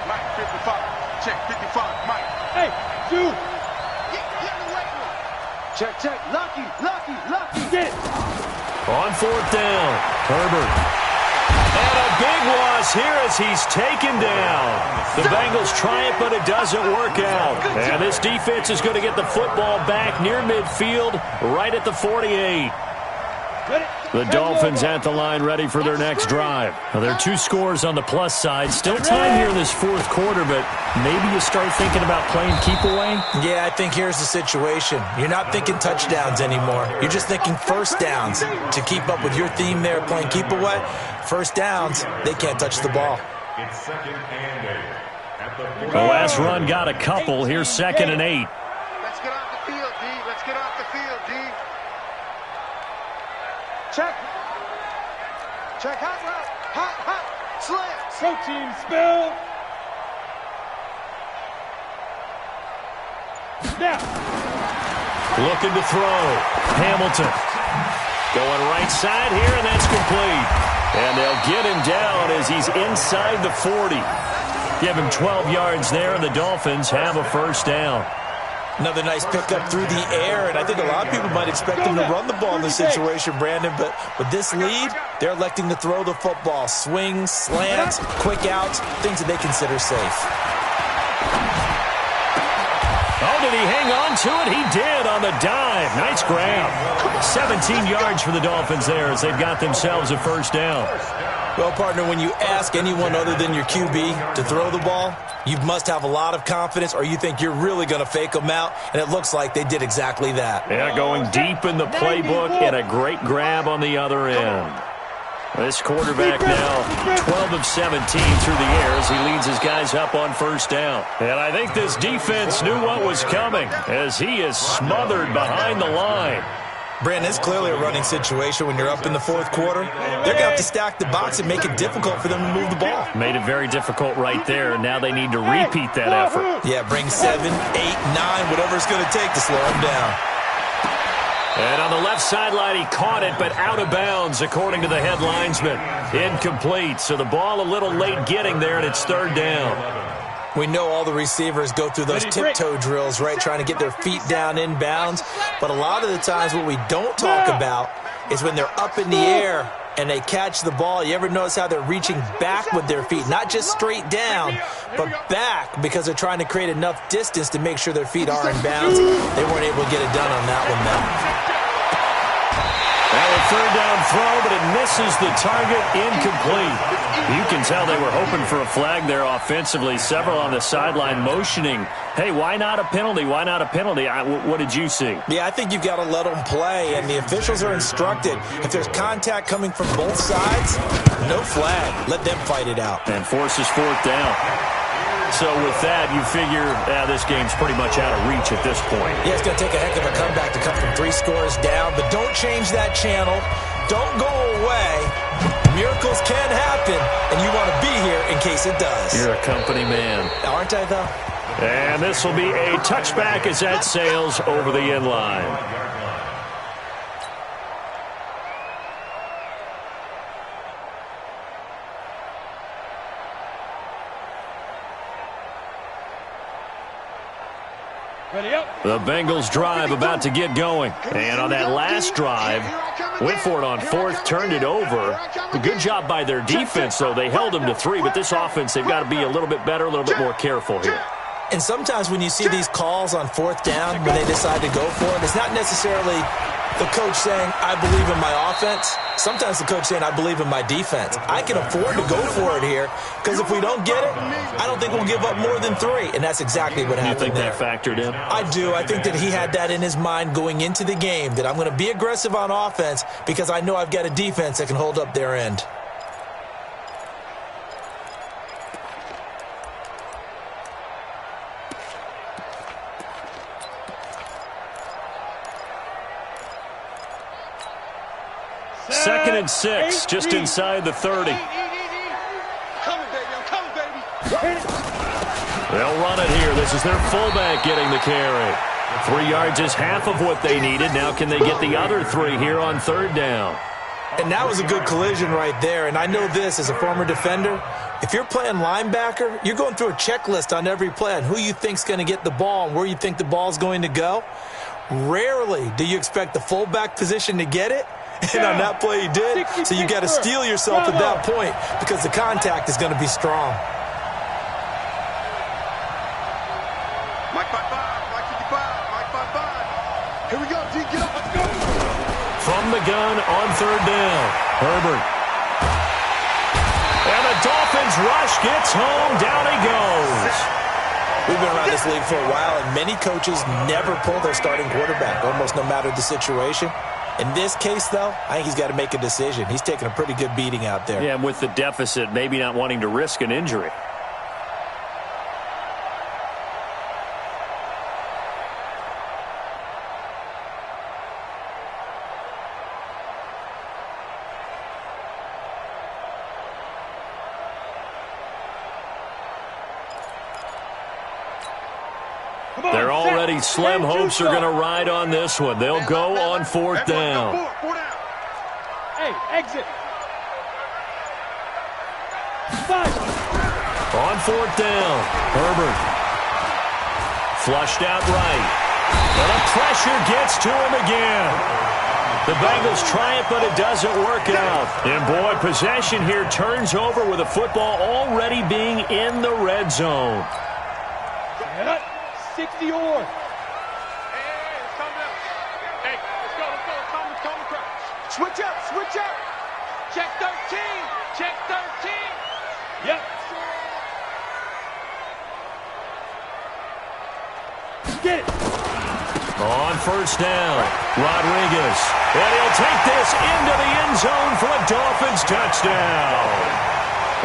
[SPEAKER 6] Mike, 55. Check, 55, Mike.
[SPEAKER 5] Hey, dude.
[SPEAKER 6] Get in the weight room.
[SPEAKER 5] Check. Lucky. Get it.
[SPEAKER 4] On fourth down, Herbert. And a big loss here as he's taken down. The Bengals try it, but it doesn't work out. And this defense is going to get the football back near midfield, right at the 48. The Dolphins at the line, ready for their next drive. Now, there are 2 scores on the plus side. Still time here in this fourth quarter, but maybe you start thinking about playing keep away?
[SPEAKER 7] Yeah, I think here's the situation. You're not thinking touchdowns anymore. You're just thinking first downs. To keep up with your theme there, playing keep away, first downs, they can't touch the ball.
[SPEAKER 8] It's 2nd and 8.
[SPEAKER 4] The last run got a couple. Here's 2nd and 8.
[SPEAKER 6] Let's get off the field, D. Let's get off the field, D.
[SPEAKER 5] Check.
[SPEAKER 6] Hot route. Hot. Slam.
[SPEAKER 5] Protein spill. Now.
[SPEAKER 4] Looking to throw. Hamilton. Going right side here, and that's complete. And they'll get him down as he's inside the 40. Give him 12 yards there, and the Dolphins have a first down.
[SPEAKER 7] Another nice pickup through the air, and I think a lot of people might expect them to run the ball in this situation, Brandon, but with this lead, they're electing to throw the football. Swings, slants, quick outs, things that they consider safe.
[SPEAKER 4] Oh, did he hang on to it? He did on the dive. Nice grab. 17 yards for the Dolphins there as they've got themselves a first down.
[SPEAKER 7] Well, partner, when you ask anyone other than your QB to throw the ball, you must have a lot of confidence or you think you're really going to fake them out, and it looks like they did exactly that.
[SPEAKER 4] Yeah, going deep in the playbook and a great grab on the other end. This quarterback now 12 of 17 through the air as he leads his guys up on first down. And I think this defense knew what was coming as he is smothered behind the line.
[SPEAKER 7] Brandon, it's clearly a running situation when you're up in the fourth quarter. They're going to have to stack the box and make it difficult for them to move the ball.
[SPEAKER 4] Made it very difficult right there, and now they need to repeat that effort.
[SPEAKER 7] Yeah, bring 7, 8, 9, whatever it's going to take to slow them down.
[SPEAKER 4] And on the left sideline, he caught it, but out of bounds, according to the head linesman. Incomplete, so the ball a little late getting there, and it's third down.
[SPEAKER 7] We know all the receivers go through those tiptoe drills, right, trying to get their feet down inbounds. But a lot of the times what we don't talk about is when they're up in the air and they catch the ball. You ever notice how they're reaching back with their feet? Not just straight down, but back because they're trying to create enough distance to make sure their feet are in bounds. They weren't able to get it done on that one, though.
[SPEAKER 4] Well, a third down throw, but it misses the target, incomplete. You can tell they were hoping for a flag there offensively. Several on the sideline motioning, hey, why not a penalty? Why not a penalty? What did you see?
[SPEAKER 7] Yeah, I think you've got to let them play, and the officials are instructed. If there's contact coming from both sides, no flag. Let them fight it out.
[SPEAKER 4] And forces fourth down. So with that, you figure this game's pretty much out of reach at this point.
[SPEAKER 7] Yeah, it's going to take a heck of a comeback to come from 3 scores down, but don't change that channel. Don't go away. Miracles can happen, and you want to be here in case it does.
[SPEAKER 4] You're a company man.
[SPEAKER 7] Aren't I, though?
[SPEAKER 4] And this will be a touchback as that sails over the end line. The Bengals drive about to get going. And on that last drive, went for it on 4th, turned it over. A good job by their defense, though. They held them to 3, but this offense, they've got to be a little bit better, a little bit more careful here.
[SPEAKER 7] And sometimes when you see these calls on 4th down, when they decide to go for it, it's not necessarily the coach saying, I believe in my offense. Sometimes the coach saying, I believe in my defense. I can afford to go for it here because if we don't get it, I don't think we'll give up more than 3. And that's exactly what happened
[SPEAKER 4] there. You think that factored in?
[SPEAKER 7] I do. I think that he had that in his mind going into the game, that I'm going to be aggressive on offense because I know I've got a defense that can hold up their end.
[SPEAKER 4] Second and 6, just inside the 30.
[SPEAKER 6] Coming, baby. I'm coming, baby.
[SPEAKER 4] They'll run it here. This is their fullback getting the carry. 3 yards is half of what they needed. Now can they get the other 3 here on 3rd down?
[SPEAKER 7] And that was a good collision right there. And I know this as a former defender. If you're playing linebacker, you're going through a checklist on every play on who you think's going to get the ball and where you think the ball's going to go. Rarely do you expect the fullback position to get it. And on that play he did. So you got to steel yourself at that point because the contact is going to be strong.
[SPEAKER 6] Mike 5-5, Mike 55, Mike 5-5. Here we go, G, get up, let's go.
[SPEAKER 4] From the gun on 3rd down, Herbert. And the Dolphins rush gets home, down he goes.
[SPEAKER 7] We've been around this league for a while, and many coaches never pull their starting quarterback, almost no matter the situation. In this case, though, I think he's got to make a decision. He's taking a pretty good beating out there.
[SPEAKER 4] Yeah, and with the deficit, maybe not wanting to risk an injury. They're already slim hopes are going to ride on this one. They'll go on 4th down.
[SPEAKER 5] Hey, exit.
[SPEAKER 4] On 4th down, Herbert. Flushed out right. And the pressure gets to him again. The Bengals try it, but it doesn't work out. And boy, possession here turns over with the football already being in the red zone.
[SPEAKER 5] 60 or.
[SPEAKER 6] Hey, it's coming up. Hey, let's go. Come crouch. Switch up. Check 13.
[SPEAKER 5] Yep. Get it.
[SPEAKER 4] On 1st down, Rodriguez. And he'll take this into the end zone for a Dolphins touchdown.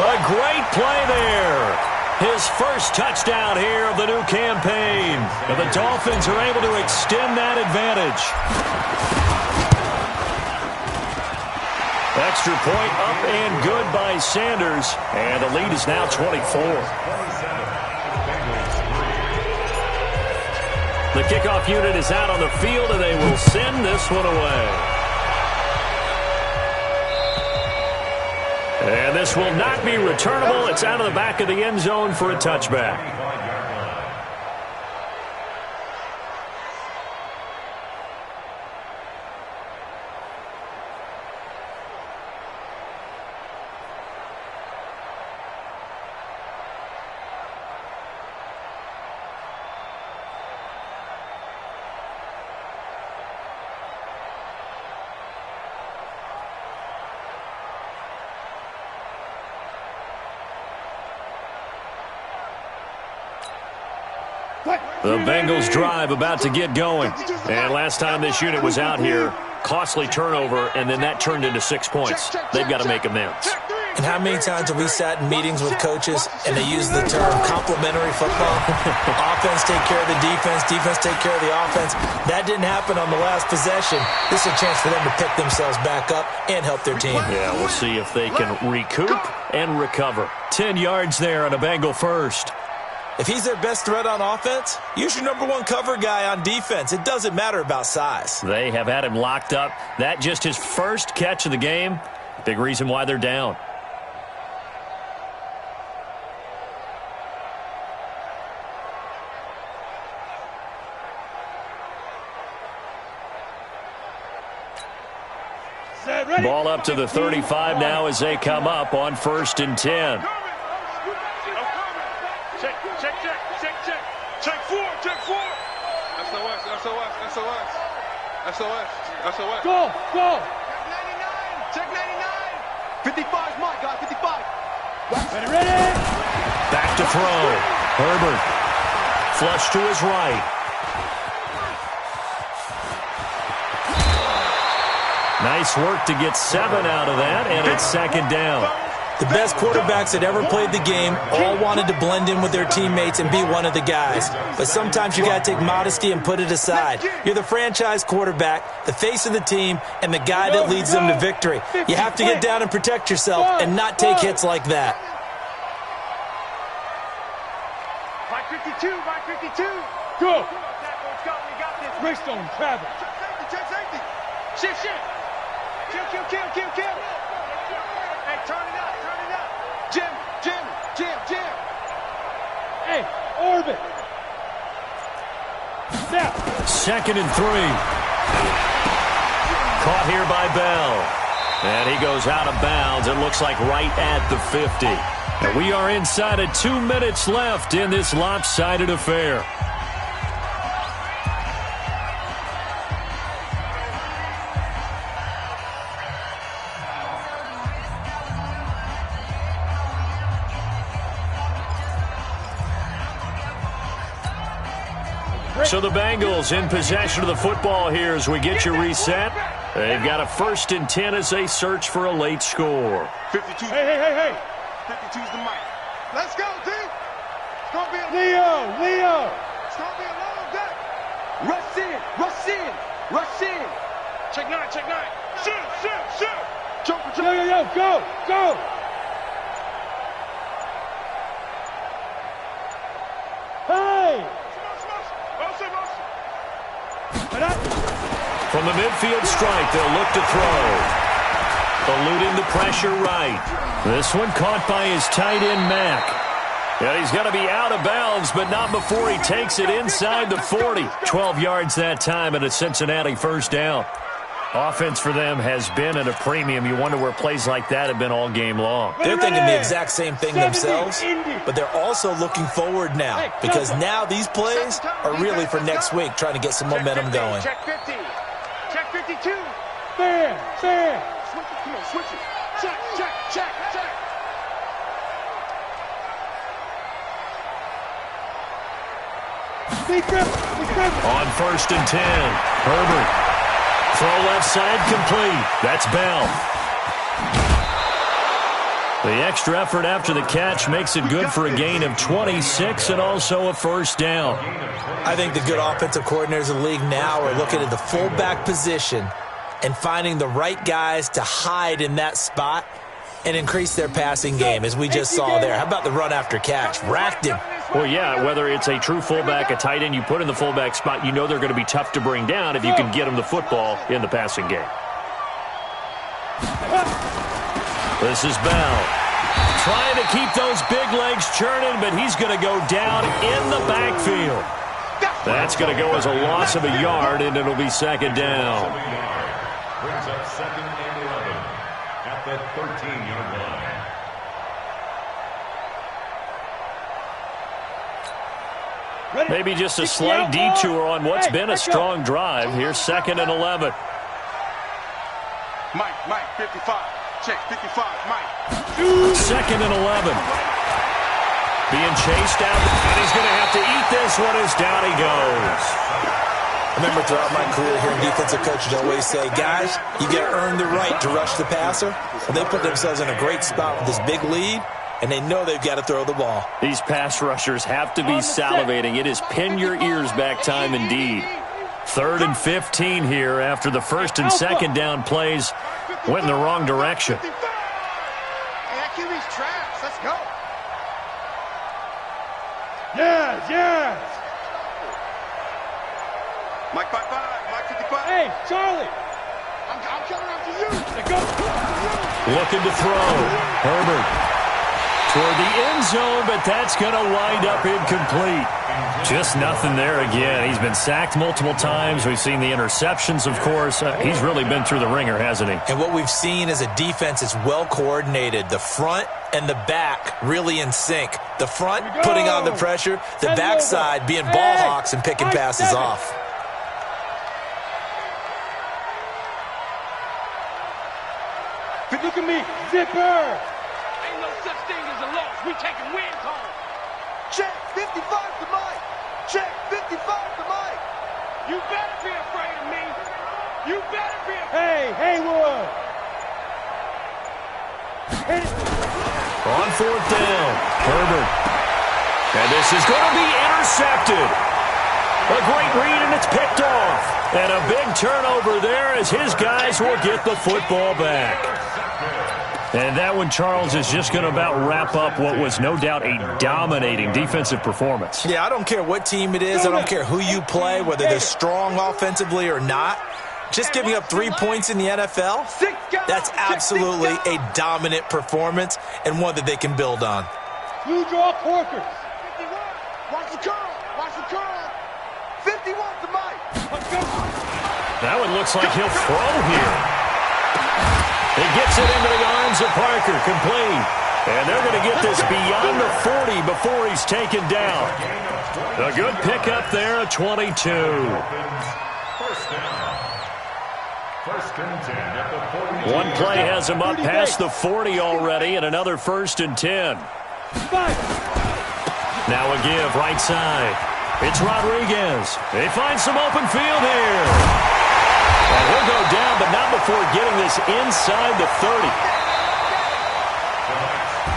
[SPEAKER 4] A great play there. His first touchdown here of the new campaign. And the Dolphins are able to extend that advantage. Extra point up and good by Sanders. And the lead is now 24. The kickoff unit is out on the field, and they will send this one away. And this will not be returnable. It's out of the back of the end zone for a touchback. The Bengals drive about to get going. And last time this unit was out here, costly turnover, and then that turned into 6 points. They've got to make amends.
[SPEAKER 6] Check 3.
[SPEAKER 7] And how many times have we sat in meetings with coaches and they use the term complementary football? Offense take care of the defense, defense take care of the offense. That didn't happen on the last possession. This is a chance for them to pick themselves back up and help their team.
[SPEAKER 4] Yeah, we'll see if they can recoup and recover. 10 yards there on a Bengal first.
[SPEAKER 7] If he's their best threat on offense, use your number one cover guy on defense. It doesn't matter about size.
[SPEAKER 4] They have had him locked up. That just his first catch of the game. Big reason why they're down. Ball up to the 35 now as they come up on 1st and 10.
[SPEAKER 6] Check four. SOS.
[SPEAKER 5] Go.
[SPEAKER 6] Check 99. 55 is my guy, 55.
[SPEAKER 5] Ready.
[SPEAKER 4] Back to throw. Herbert. Flush to his right. Nice work to get 7 out of that, and it's 2nd down.
[SPEAKER 7] The best quarterbacks that ever played the game all wanted to blend in with their teammates and be one of the guys. But sometimes you got to take modesty and put it aside. You're the franchise quarterback, the face of the team, and the guy that leads them to victory. You have to get down and protect yourself and not take hits like that.
[SPEAKER 5] Mike 52. Go. Let's go. We got this. Greystone, travel.
[SPEAKER 6] Check safety. Shift. Kill. Hey, turn it up. Jim.
[SPEAKER 5] Hey, orbit. Snap.
[SPEAKER 4] 2nd and 3. Caught here by Bell. And he goes out of bounds. It looks like right at the 50. And we are inside of 2 minutes left in this lopsided affair. So the Bengals in possession of the football here as we get you reset. They've got a 1st and 10 as they search for a late score.
[SPEAKER 6] 52.
[SPEAKER 5] Hey.
[SPEAKER 6] 52's the mic. Let's go, team. It's going to be a
[SPEAKER 5] Leo.
[SPEAKER 6] It's going to be a long day. Rush in. Check 9. Shoot.
[SPEAKER 5] Yo, go. Hey.
[SPEAKER 4] From the midfield stripe, they'll look to throw. Eluding the pressure right. This one caught by his tight end, Mack. Yeah, he's got to be out of bounds, but not before he takes it inside the 40. 12 yards that time and a Cincinnati 1st down. Offense for them has been at a premium. You wonder where plays like that have been all game long.
[SPEAKER 7] They're thinking the exact same thing themselves, but they're also looking forward now because now these plays are really for next week, trying to get some momentum going.
[SPEAKER 6] Check 50. Check 52.
[SPEAKER 5] Fair.
[SPEAKER 6] Switch it. Check.
[SPEAKER 4] On 1st and 10, Herbert. Throw left side complete. That's Bell. The extra effort after the catch makes it good for a gain of 26 and also a 1st down.
[SPEAKER 7] I think the good offensive coordinators in the league now are looking at the fullback position and finding the right guys to hide in that spot and increase their passing game, as we just saw there. How about the run after catch? Racked him.
[SPEAKER 4] Well, yeah, whether it's a true fullback, a tight end you put in the fullback spot, you know they're going to be tough to bring down if you can get them the football in the passing game. This is Bell. Trying to keep those big legs churning, but he's going to go down in the backfield. That's going to go as a loss of a yard, and it'll be 2nd down.
[SPEAKER 8] Brings up 2nd and 11 at the 13-yard line.
[SPEAKER 4] Maybe just a slight detour on what's been a strong drive. Here's 2nd and 11.
[SPEAKER 6] Mike, 55. Check, 55, Mike.
[SPEAKER 4] 2nd and 11. Being chased out, and he's going to have to eat this one as down he goes.
[SPEAKER 7] I remember throughout my career hearing defensive coaches always say, guys, you got to earn the right to rush the passer. Well, they put themselves in a great spot with this big lead, and they know they've got to throw the ball.
[SPEAKER 4] These pass rushers have to be salivating. It is pin your ears back time indeed. 3rd and 15 here after the first and second down plays went in the wrong direction.
[SPEAKER 5] Hey, that QB's trash. Let's go. Yes.
[SPEAKER 6] Mike 5-5, Mike 55.
[SPEAKER 5] Hey, Charlie. I'm coming after you. Let's go.
[SPEAKER 4] Looking to throw. Herbert toward the end zone, but that's going to wind up incomplete. Just nothing there again. He's been sacked multiple times. We've seen the interceptions, of course. He's really been through the ringer, hasn't he?
[SPEAKER 7] And what we've seen is a defense is well coordinated. The front and the back really in sync. The front putting on the pressure, the backside being ball hawks and picking passes off.
[SPEAKER 5] Look at me, zipper. Ain't no such thing as a loss. We taking wins home.
[SPEAKER 3] Check 55 to Mike. Check 55 to Mike.
[SPEAKER 5] You better be afraid of me. You better be afraid. Hey, Haywood.
[SPEAKER 4] On 4th down, Herbert. And this is going to be intercepted. A great read, and it's picked off. And a big turnover there as his guys will get the football back. And that one, Charles, is just going to about wrap up what was no doubt a dominating defensive performance.
[SPEAKER 7] Yeah, I don't care what team it is. I don't care who you play, whether they're strong offensively or not. Just giving up 3 points in the NFL, that's absolutely a dominant performance and one that they can build on.
[SPEAKER 5] You draw Corkers.
[SPEAKER 3] 51. Watch the curl. Watch the curl. 51 to Mike.
[SPEAKER 5] Let's go.
[SPEAKER 4] That one looks like he'll throw here. He gets it into the arms of Parker, complete. And they're going to get this beyond the 40 before he's taken down. A good pickup there, a 22.
[SPEAKER 8] First down. First and 10 at the 40.
[SPEAKER 4] One play has him up past the 40 already, and another 1st and 10. Now a give, right side. It's Rodriguez. They find some open field here. And he'll go down, but not before getting this inside the 30.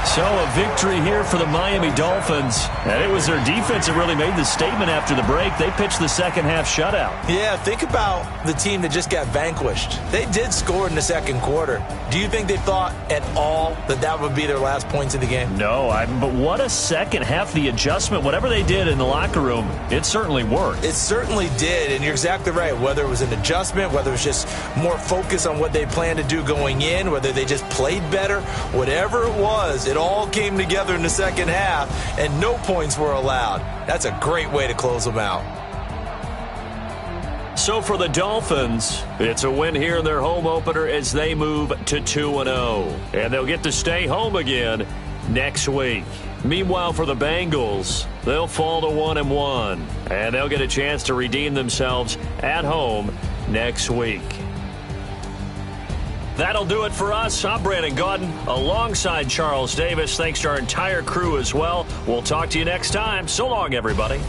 [SPEAKER 4] So a victory here for the Miami Dolphins. And it was their defense that really made the statement after the break. They pitched the second-half shutout.
[SPEAKER 7] Yeah, think about the team that just got vanquished. They did score in the second quarter. Do you think they thought at all that that would be their last points of the game?
[SPEAKER 4] No, but what a second half. The adjustment, whatever they did in the locker room, it certainly worked.
[SPEAKER 7] It certainly did, and you're exactly right. Whether it was an adjustment, whether it was just more focus on what they planned to do going in, whether they just played better, whatever it was, it all came together in the second half, and no points were allowed. That's a great way to close them out.
[SPEAKER 4] So for the Dolphins, it's a win here in their home opener as they move to 2-0. And they'll get to stay home again next week. Meanwhile, for the Bengals, they'll fall to 1-1. And they'll get a chance to redeem themselves at home next week. That'll do it for us. I'm Brandon Gaudin alongside Charles Davis. Thanks to our entire crew as well. We'll talk to you next time. So long, everybody.